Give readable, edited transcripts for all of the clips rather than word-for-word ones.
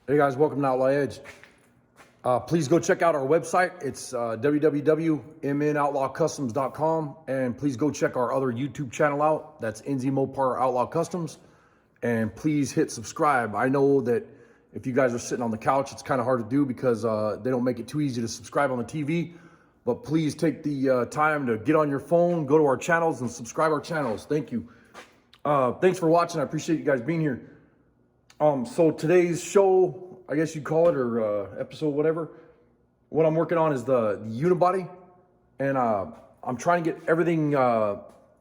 Hey guys, welcome to Outlaw Edge. Please go check out our website. It's www.mnoutlawcustoms.com, and please go check our other YouTube channel out. That's NZ Mopar Outlaw Customs, and please hit subscribe. I know that if you guys are sitting on the couch, it's kind of hard to do because they don't make it too easy to subscribe on the TV, but please take the time to get on your phone, go to our channels and subscribe our channels. Thank you. Thanks for watching. I appreciate you guys being here. So today's show, I guess you'd call it, or episode, whatever. What I'm working on is the Unibody, and I'm trying to get everything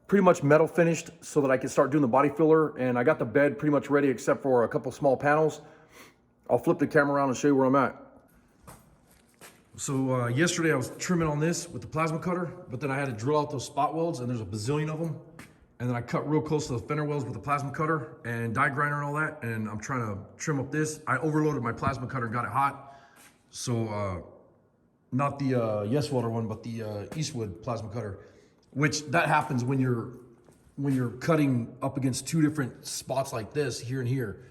pretty much metal finished so that I can start doing the body filler. And I got the bed pretty much ready except for a couple small panels. I'll flip the camera around and show you where I'm at. So yesterday I was trimming on this with the plasma cutter, but then I had to drill out those spot welds, and there's a bazillion of them. And then I cut real close to the fender wells with the plasma cutter and die grinder and all that. And I'm trying to trim up this. I overloaded my plasma cutter, got it hot. So not the Yes Welder one, but the Eastwood plasma cutter, which that happens when you're cutting up against two different spots like this, here and here.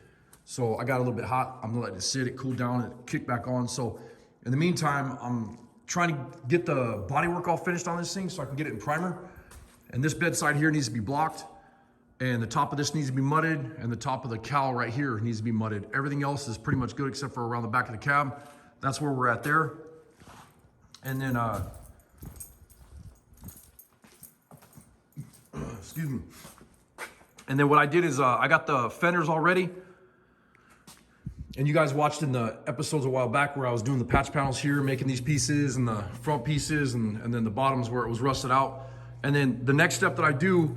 So I got a little bit hot. I'm gonna let it sit, it cool down, and kick back on. So in the meantime, I'm trying to get the bodywork all finished on this thing so I can get it in primer. And this bedside here needs to be blocked, and the top of this needs to be mudded, and the top of the cowl right here needs to be mudded. Everything else is pretty much good except for around the back of the cab. That's where we're at there. And then, excuse me. And then what I did is I got the fenders all ready. And you guys watched in the episodes a while back where I was doing the patch panels here, making these pieces, and the front pieces, and then the bottoms where it was rusted out. And then the next step that I do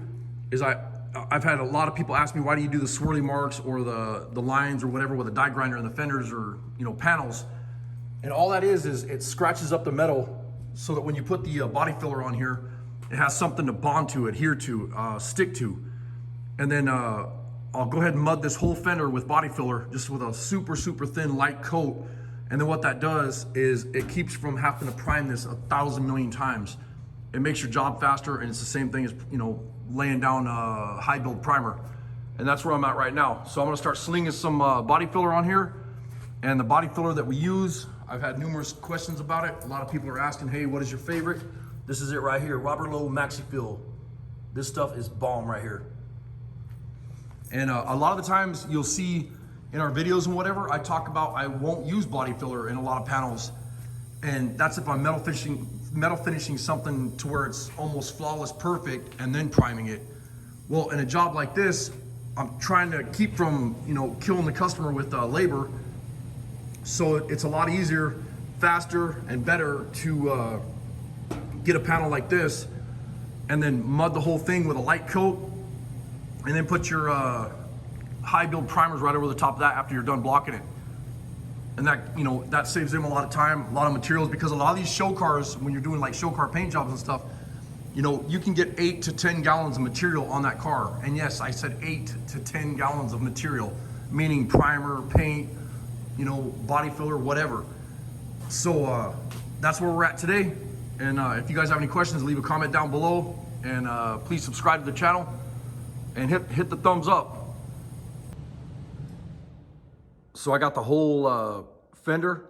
is I've had a lot of people ask me, why do you do the swirly marks or the lines or whatever with a die grinder and the fenders or, you know, panels? And all that is it scratches up the metal so that when you put the body filler on here, it has something to bond to, adhere to, stick to. And then I'll go ahead and mud this whole fender with body filler just with a super, super thin light coat. And then what that does is it keeps from having to prime this 1,000 million times. It makes your job faster, and it's the same thing as, you know, laying down high build primer. And that's where I'm at right now. So I'm gonna start slinging some body filler on here. And the body filler that we use, I've had numerous questions about it. A lot of people are asking, hey, what is your favorite? This is it right here, Robert Lowe Maxi Fill. This stuff is bomb right here. And a lot of the times you'll see in our videos and whatever, I talk about I won't use body filler in a lot of panels. And that's if I'm metal finishing something to where it's almost flawless perfect and then priming it. Well, in a job like this, I'm trying to keep from, you know, killing the customer with labor. So it's a lot easier, faster, and better to get a panel like this and then mud the whole thing with a light coat and then put your high build primers right over the top of that after you're done blocking it. And that, you know, that saves them a lot of time, a lot of materials, because a lot of these show cars, when you're doing like show car paint jobs and stuff, you know, you can get 8 to 10 gallons of material on that car. And yes, I said 8 to 10 gallons of material, meaning primer, paint, you know, body filler, whatever. So that's where we're at today. And if you guys have any questions, leave a comment down below, and please subscribe to the channel and hit the thumbs up. So I got the whole fender,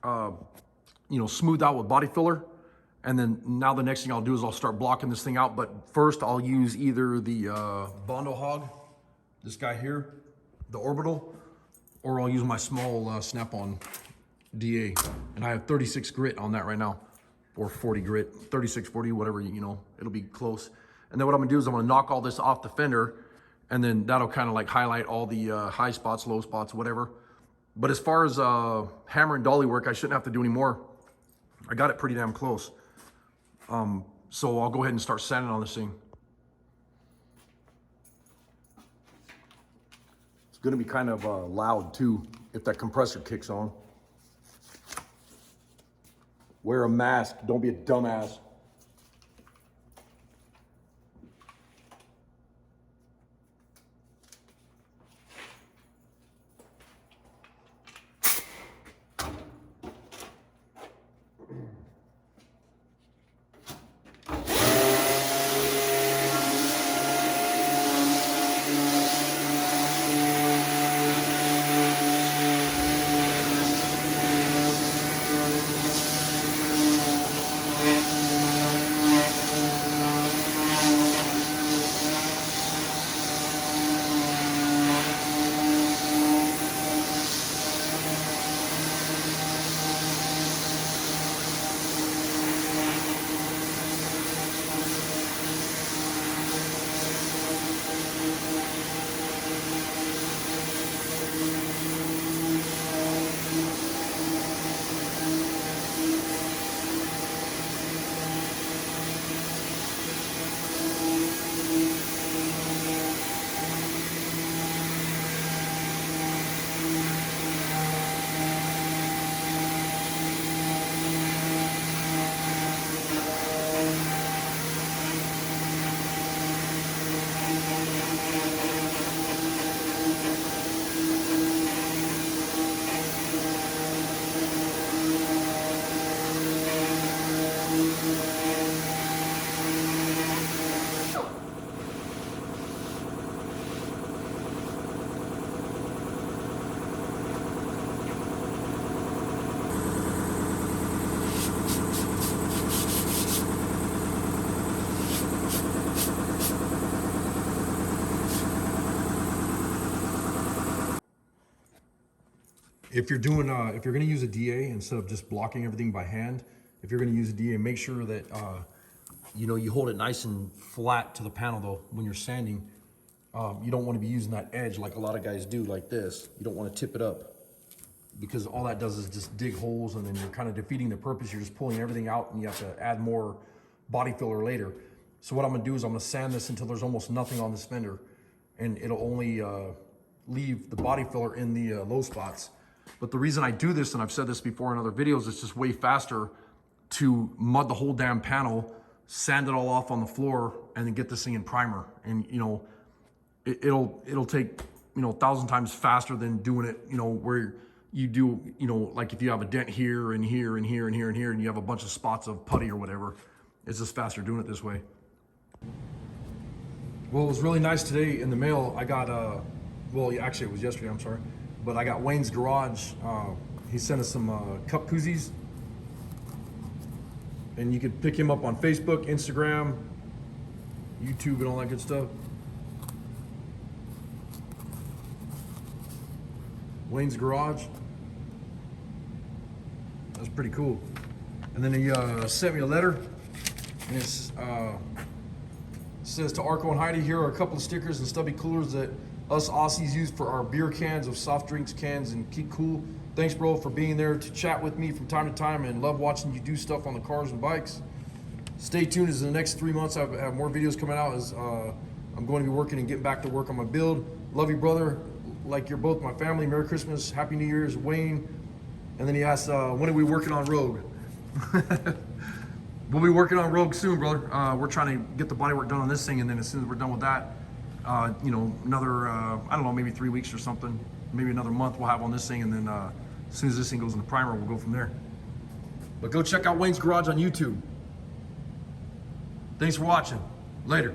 you know, smoothed out with body filler. And then now the next thing I'll do is I'll start blocking this thing out. But first I'll use either the Bondo Hog, this guy here, the Orbital, or I'll use my small Snap-on DA. And I have 36 grit on that right now, or 40 grit, 36, 40, whatever, you know, it'll be close. And then what I'm gonna do is I'm gonna knock all this off the fender, and then that'll kind of like highlight all the high spots, low spots, whatever. But as far as hammer and dolly work, I shouldn't have to do any more. I got it pretty damn close. So I'll go ahead and start sanding on this thing. It's gonna be kind of loud too, if that compressor kicks on. Wear a mask, don't be a dumbass. if you're doing, if you're gonna use a DA instead of just blocking everything by hand, if you're gonna use a DA, make sure that, you know, you hold it nice and flat to the panel though when you're sanding. You don't wanna be using that edge like a lot of guys do like this. You don't wanna tip it up because all that does is just dig holes and then you're kind of defeating the purpose. You're just pulling everything out and you have to add more body filler later. So what I'm gonna do is I'm gonna sand this until there's almost nothing on this fender and it'll only leave the body filler in the low spots. But the reason I do this, and I've said this before in other videos, it's just way faster to mud the whole damn panel, sand it all off on the floor, and then get this thing in primer. And you know, it'll take, you know, 1,000 times faster than doing it, you know, where you do, you know, like if you have a dent here and here and here and here and here, and you have a bunch of spots of putty or whatever, it's just faster doing it this way. Well, it was really nice today in the mail. I got, well, actually it was yesterday, I'm sorry. But I got Wayne's Garage. He sent us some cup koozies. And you could pick him up on Facebook, Instagram, YouTube, and all that good stuff. Wayne's Garage. That's pretty cool. And then he sent me a letter. And it says to Arco and Heidi, here are a couple of stickers and stubby coolers that us Aussies use for our beer cans of soft drinks cans and keep cool. Thanks, bro, for being there to chat with me from time to time and love watching you do stuff on the cars and bikes. Stay tuned as in the next 3 months I have more videos coming out as I'm going to be working and getting back to work on my build. Love you, brother. Like you're both my family. Merry Christmas. Happy New Year's, Wayne. And then he asked, when are we working on Rogue? We'll be working on Rogue soon, brother. We're trying to get the bodywork done on this thing, and then as soon as we're done with that, you know, another, I don't know, maybe 3 weeks or something, maybe another month we'll have on this thing, and then as soon as this thing goes in the primer, we'll go from there. But go check out Wayne's Garage on YouTube. Thanks for watching. Later.